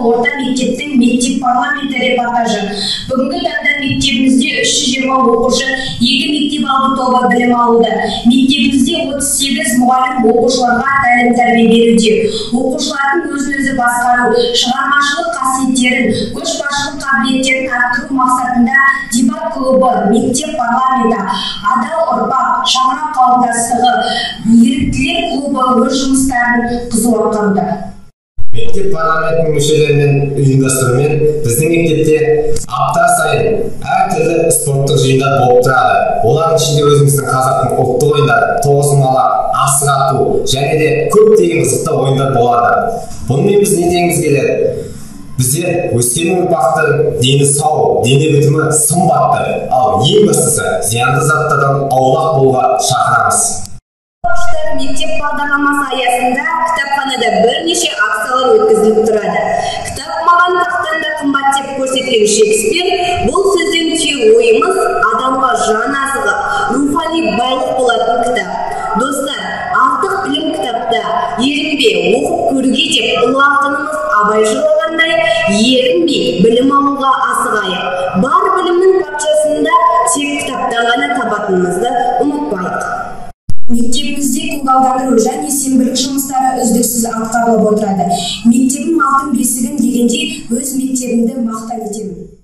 орта мектептің мектеп парламенті репортажы. Бүгінгі таңда мектебімізде 320 оқушы 2 мектеп алды тобы білім алуда. Мектебімізде 38 мұғалім оқушыларға тәлім тәрбие беруде. Оқушылардың өзін-өзі басқару, шығармашылық қасиеттерін, көшбасшылық қабілеттерін арттыру мақсатында дебат клубы, мектеп парламенті, адал ұрпақ, шаңырақ қауымдастығы, еріктілер клубы өз жұмыстарын қызу атқаруда. Мектеп парламентінің мүшелерінің ұйымдастыруымен біздің мектепте апта сайын әртүрлі спорттық жиындар болып тұрады. Олардың ішінде өзіміздің қазақтың ұлттық ойындары, тоғызқұмалақ, асық ату және де көптеген қызықты ойындар болады. Бұнымен біз не дегіміз келеді? Біздер өскелең ұрпақтың дені сау, дене бітімі сымбатты, ал ең бастысы зиянды заттардан аулақ болуға шақырамыз. Мектеп бағдарламасы аясында кітапханада бірнеше акциялар өткізіліп тұрады. Кітап маған тақтан да қымбат деп көрсеткен Шекспир, бұл сөзден түйе ойымыз адамға жан азығы, рухани байлық болатын кітап. Достар, артық білім кітапта, ерінбе, оқып көруге деп ұлы ақынымыз Абай жырлағандай, ерінбей білім алуға асығайық. Бар білімнің патшасында тек кітаптан ғана табатынымызды ұмытпайық. Мектебімізде көгалдандыру және сенбілік жұмыстары үздіксіз атқарылып отырады. Мектебім алтын бесігім дегенде өз мектебімді мақтан етемін.